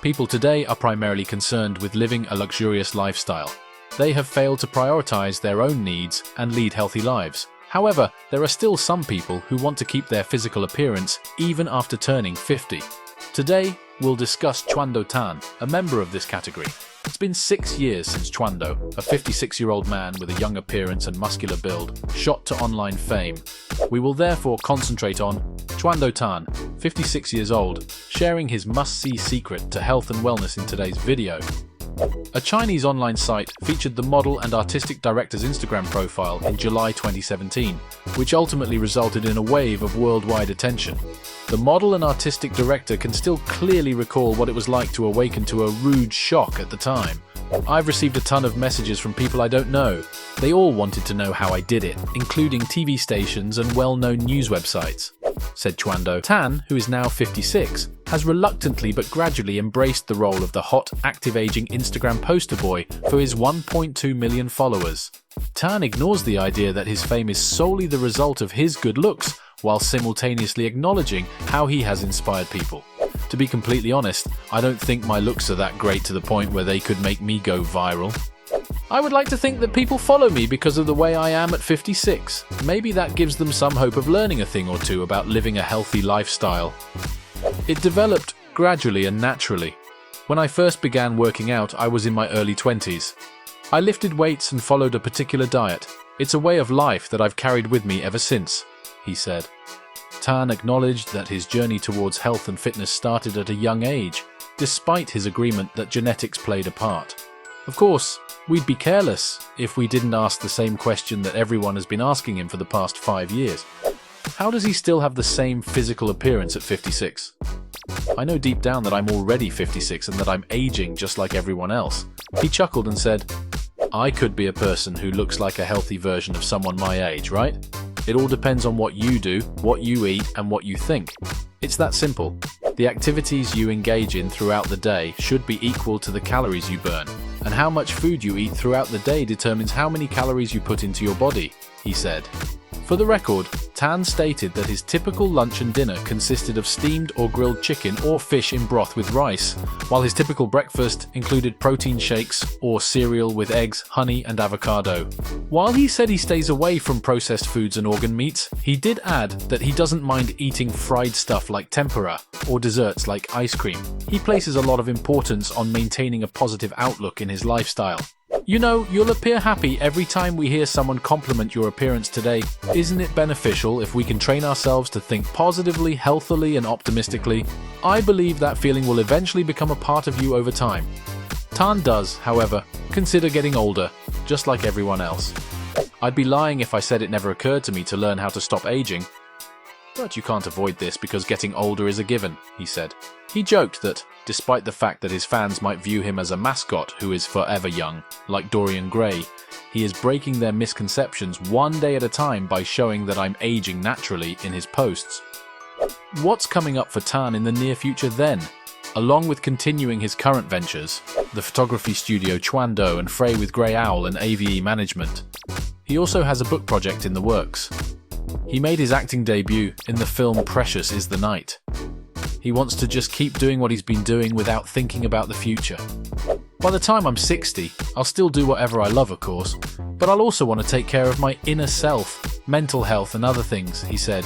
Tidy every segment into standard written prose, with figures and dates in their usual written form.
People today are primarily concerned with living a luxurious lifestyle. They have failed to prioritize their own needs and lead healthy lives. However, there are still some people who want to keep their physical appearance even after turning 50. Today, we'll discuss Chuando Tan, a member of this category. It's been 6 years since Chuando, a 56-year-old man with a young appearance and muscular build, shot to online fame. We will therefore concentrate on Chuando Tan, 56 years old, sharing his must-see secret to health and wellness in today's video. A Chinese online site featured the model and artistic director's Instagram profile in July 2017, which ultimately resulted in a wave of worldwide attention. The model and artistic director can still clearly recall what it was like to awaken to a rude shock at the time. "I've received a ton of messages from people I don't know. They all wanted to know how I did it, including TV stations and well-known news websites," said Chuando. Tan, who is now 56, has reluctantly but gradually embraced the role of the hot, active-aging Instagram poster boy for his 1.2 million followers. Tan ignores the idea that his fame is solely the result of his good looks, while simultaneously acknowledging how he has inspired people. "To be completely honest, I don't think my looks are that great to the point where they could make me go viral. I would like to think that people follow me because of the way I am at 56. Maybe that gives them some hope of learning a thing or two about living a healthy lifestyle." It developed gradually and naturally. "When I first began working out, I was in my early 20s. I lifted weights and followed a particular diet. It's a way of life that I've carried with me ever since," he said. Tan acknowledged that his journey towards health and fitness started at a young age, despite his agreement that genetics played a part. Of course, we'd be careless if we didn't ask the same question that everyone has been asking him for the past 5 years. How does he still have the same physical appearance at 56? "I know deep down that I'm already 56 and that I'm aging just like everyone else." He chuckled and said, "I could be a person who looks like a healthy version of someone my age, right? It all depends on what you do, what you eat, and what you think. It's that simple. The activities you engage in throughout the day should be equal to the calories you burn, and how much food you eat throughout the day determines how many calories you put into your body," he said. For the record, Tan stated that his typical lunch and dinner consisted of steamed or grilled chicken or fish in broth with rice, while his typical breakfast included protein shakes or cereal with eggs, honey, and avocado. While he said he stays away from processed foods and organ meats, he did add that he doesn't mind eating fried stuff like tempura or desserts like ice cream. He places a lot of importance on maintaining a positive outlook in his lifestyle. "You know, you'll appear happy every time we hear someone compliment your appearance today. Isn't it beneficial if we can train ourselves to think positively, healthily, and optimistically? I believe that feeling will eventually become a part of you over time." Tan does, however, consider getting older, just like everyone else. "I'd be lying if I said it never occurred to me to learn how to stop aging. But you can't avoid this because getting older is a given," he said. He joked that, despite the fact that his fans might view him as a mascot who is forever young, like Dorian Gray, he is breaking their misconceptions one day at a time by showing that I'm aging naturally in his posts. What's coming up for Tan in the near future then? Along with continuing his current ventures, the photography studio Chuando and Frey with Grey Owl and AVE Management, he also has a book project in the works. He made his acting debut in the film Precious is the Night. He wants to just keep doing what he's been doing without thinking about the future. "By the time I'm 60, I'll still do whatever I love, of course, but I'll also want to take care of my inner self, mental health and other things," he said.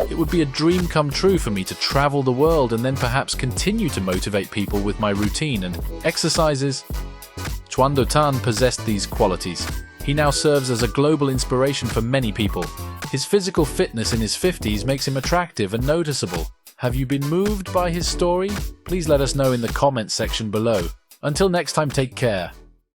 "It would be a dream come true for me to travel the world and then perhaps continue to motivate people with my routine and exercises." Chuando Tan possessed these qualities. He now serves as a global inspiration for many people. His physical fitness in his 50s makes him attractive and noticeable. Have you been moved by his story? Please let us know in the comments section below. Until next time, take care.